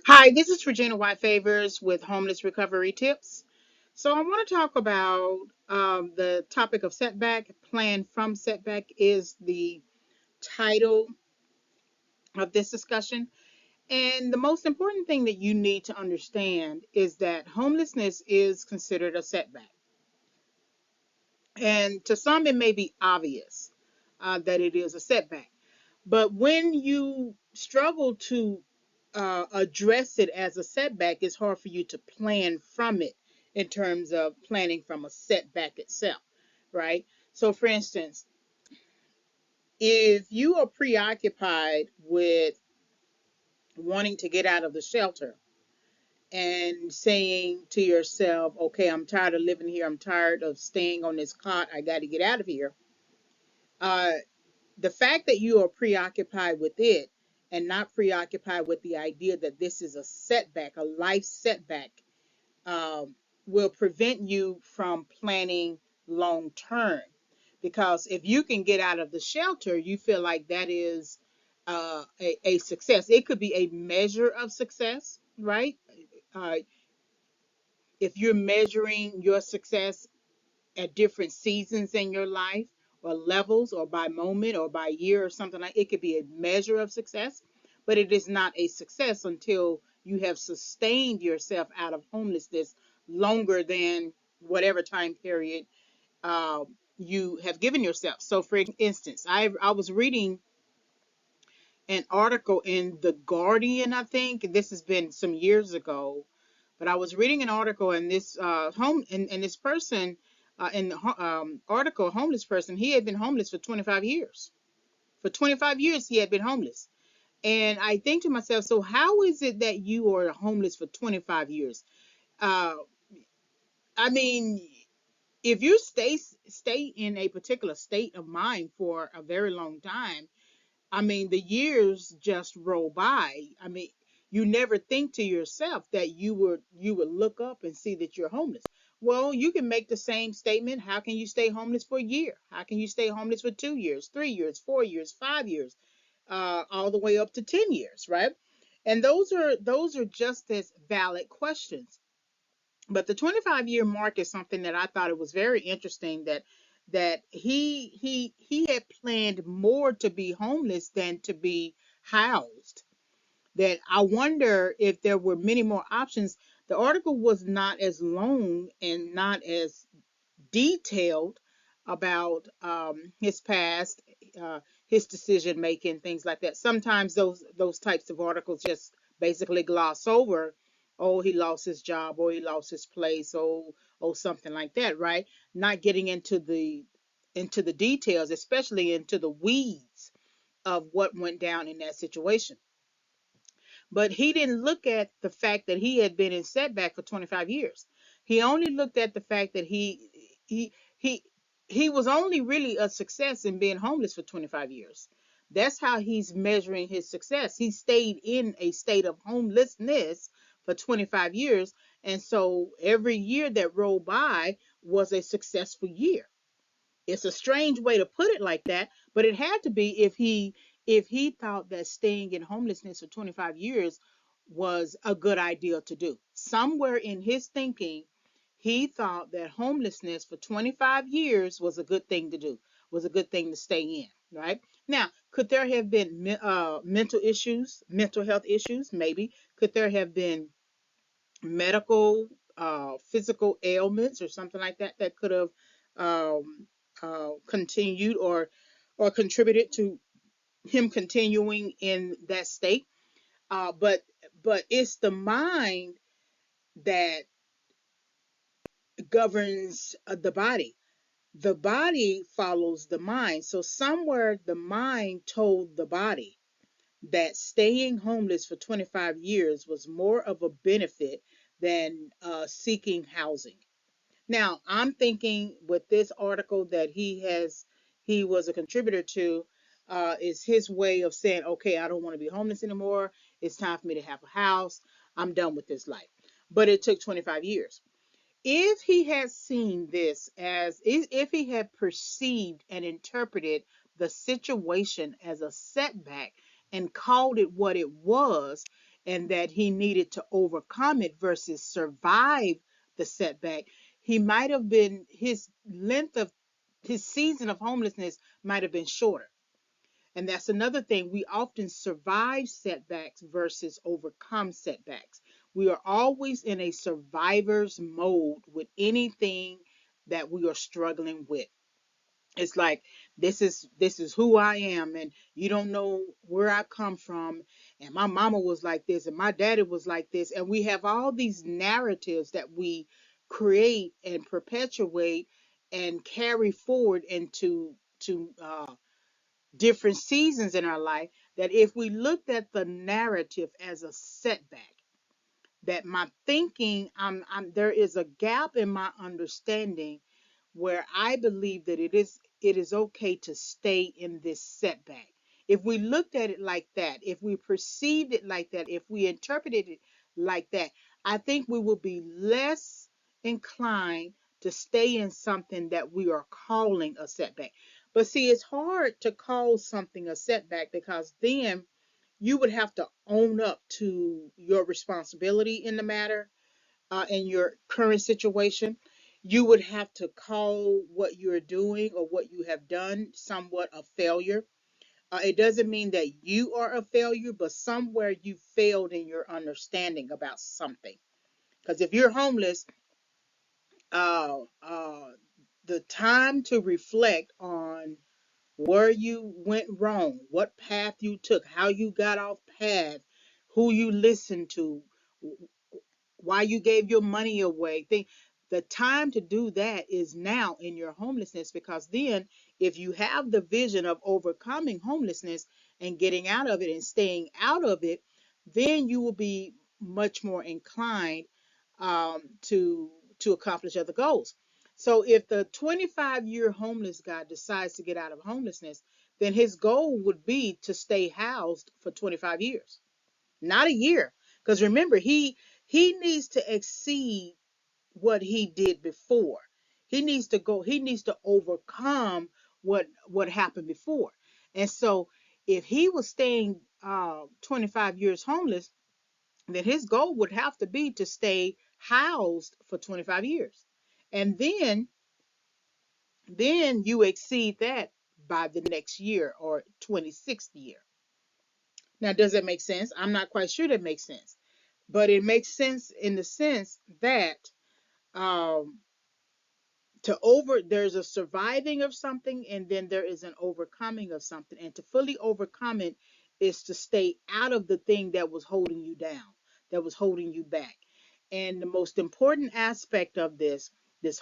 Hi, this is Regina White Favors with Homeless Recovery Tips. So, I want to talk about the topic of setback. Plan from setback is the title of this discussion. And the most important thing that you need to understand is that homelessness is considered a setback. And to some, it may be obvious that it is a setback. But when you struggle to address it as a setback, it's hard for you to plan from it in terms of planning from a setback itself, right? So, for instance, if you are preoccupied with wanting to get out of the shelter and saying to yourself, okay, I'm tired of living here, I'm tired of staying on this cot, I got to get out of here. Uh, the fact that you are preoccupied with it and not preoccupied with the idea that this is a setback, a life setback, um, will prevent you from planning long term. Because if you can get out of the shelter, you feel like that is a success. It could be a measure of success, right? Uh, if you're measuring your success at different seasons in your life or levels or by moment or by year or something like it could be a measure of success, but it is not a success until you have sustained yourself out of homelessness longer than whatever time period you have given yourself. So for instance, I was reading an article in the Guardian. I think this has been some years ago, but I was reading an article, and this and this person in the article, a homeless person, he had been homeless for 25 years. For 25 years, he had been homeless. And I think to myself, so how is it that you are homeless for 25 years? Uh, I mean, if you stay in a particular state of mind for a very long time, I mean, the years just roll by. I mean, you never think to yourself that you would look up and see that you're homeless. Well, you can make the same statement. How can you stay homeless for a year? How can you stay homeless for 2 years, 3 years, 4 years, 5 years, all the way up to 10 years, right? And those are just as valid questions. But the 25-year mark is something that I thought it was very interesting that he had planned more to be homeless than to be housed. That I wonder if there were many more options. The article was not as long and not as detailed about his past, his decision making, things like that. Sometimes those types of articles just basically gloss over. Oh, he lost his job, or he lost his place, or something like that, right? Not getting into the details, especially into the weeds of what went down in that situation. But he didn't look at the fact that he had been in setback for 25 years. He only looked at the fact that he he he was only really a success in being homeless for 25 years. That's how he's measuring his success. He stayed in a state of homelessness for 25 years, and so every year that rolled by was a successful year. It's a strange way to put it like that, but it had to be if he thought that staying in homelessness for 25 years was a good idea to do. Somewhere in his thinking, he thought that homelessness for 25 years was a good thing to do, was a good thing to stay in, right? Now, could there have been mental issues, mental health issues? Maybe. Could there have been medical, physical ailments or something like that that could have um, continued or contributed to him continuing in that state. But it's the mind that governs the body. The body follows the mind. So somewhere the mind told the body that staying homeless for 25 years was more of a benefit than seeking housing. Now, I'm thinking with this article that he was a contributor to, is his way of saying, okay, I don't want to be homeless anymore. It's time for me to have a house. I'm done with this life. But it took 25 years. If he had seen this as, if he had perceived and interpreted the situation as a setback and called it what it was, and that he needed to overcome it versus survive the setback, he might have been, his season of homelessness might have been shorter. And that's another thing. We often survive setbacks versus overcome setbacks. We are always in a survivor's mode with anything that we are struggling with. It's like, this is who I am, and you don't know where I come from, and my mama was like this, and my daddy was like this, and we have all these narratives that we create and perpetuate and carry forward into to different seasons in our life, that if we looked at the narrative as a setback, that my thinking, there is a gap in my understanding where I believe that it is okay to stay in this setback. If we looked at it like that, if we perceived it like that, if we interpreted it like that, I think we will be less inclined to stay in something that we are calling a setback. But see, it's hard to call something a setback because then you would have to own up to your responsibility in the matter, in your current situation. You would have to call what you're doing or what you have done somewhat a failure. It doesn't mean that you are a failure, but somewhere you failed in your understanding about something. Because if you're homeless, uh, uh, the time to reflect on where you went wrong, what path you took, how you got off path, who you listened to, why you gave your money away. The time to do that is now in your homelessness, because then if you have the vision of overcoming homelessness and getting out of it and staying out of it, then you will be much more inclined to accomplish other goals. So if the 25-year homeless guy decides to get out of homelessness, then his goal would be to stay housed for 25 years, not a year. Because remember, he needs to exceed what he did before. He needs to overcome what happened before. And so if he was staying 25 years homeless, then his goal would have to be to stay housed for 25 years. And then you exceed that by the next year, or 26th year. Now, does that make sense? I'm not quite sure that makes sense, but it makes sense in the sense that um, there's a surviving of something, and then there is an overcoming of something. And to fully overcome it is to stay out of the thing that was holding you down, that was holding you back. And the most important aspect of this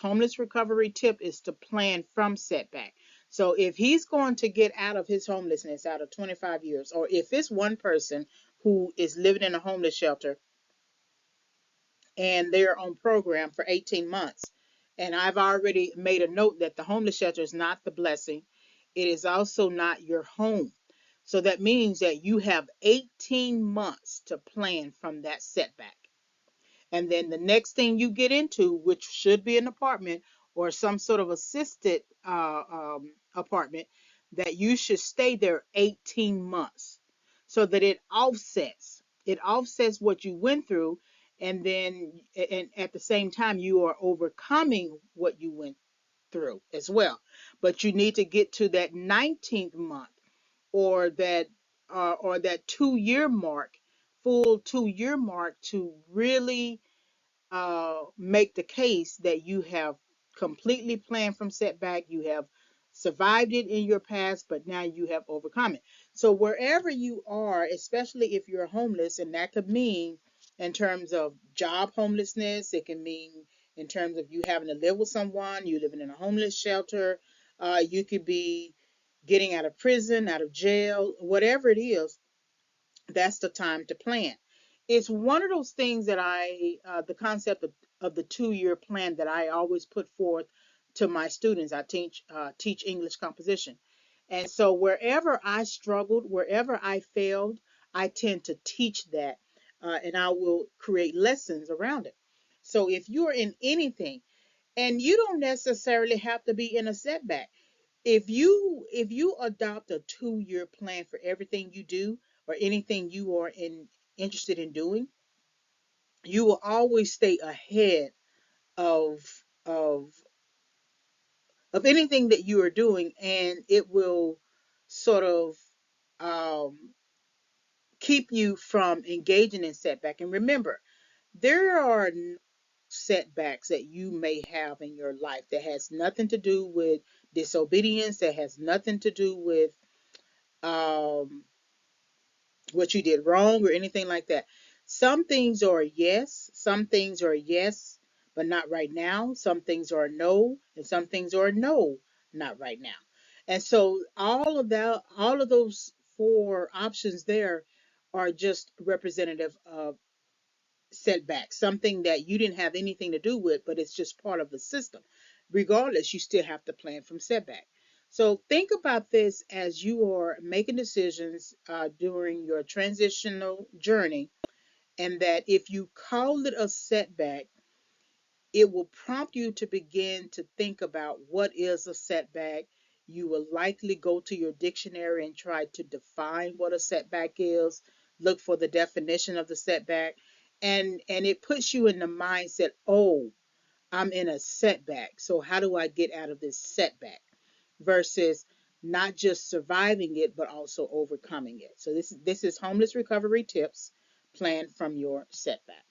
homeless recovery tip is to plan from setback. So if he's going to get out of his homelessness out of 25 years, or if it's one person who is living in a homeless shelter and they're on program for 18 months. And I've already made a note that the homeless shelter is not the blessing. It is also not your home. So that means that you have 18 months to plan from that setback. And then the next thing you get into, which should be an apartment or some sort of assisted apartment, that you should stay there 18 months so that it offsets what you went through. And then, and at the same time, you are overcoming what you went through as well. But you need to get to that 19th month, or that 2 year mark, full 2 year mark, to really make the case that you have completely planned from setback. You have survived it in your past, but now you have overcome it. So wherever you are, especially if you're homeless, and that could mean in terms of job homelessness, it can mean in terms of you having to live with someone, you living in a homeless shelter, you could be getting out of prison, out of jail, whatever it is, that's the time to plan. It's one of those things that the concept of the 2 year plan that I always put forth to my students. I teach English composition. And so wherever I struggled, wherever I failed, I tend to teach that, and I will create lessons around it. So if you're in anything, and you don't necessarily have to be in a setback, if you adopt a 2 year plan for everything you do or anything you are interested in doing, you will always stay ahead of of anything that you are doing, and it will sort of um, keep you from engaging in setback. And remember, there are setbacks that you may have in your life that has nothing to do with disobedience, that has nothing to do with um, what you did wrong or anything like that. Some things are yes, some things are yes, but not right now. Some things are no, and some things are no, not right now. And so all of those four options there are just representative of setbacks, something that you didn't have anything to do with, but it's just part of the system. Regardless, you still have to plan from setback. So think about this as you are making decisions during your transitional journey, and that if you call it a setback, it will prompt you to begin to think about what is a setback. You will likely go to your dictionary and try to define what a setback is, look for the definition of the setback, and it puts you in the mindset, oh, I'm in a setback. So how do I get out of this setback? Versus not just surviving it, but also overcoming it. So this is homeless recovery tips planned from your setback.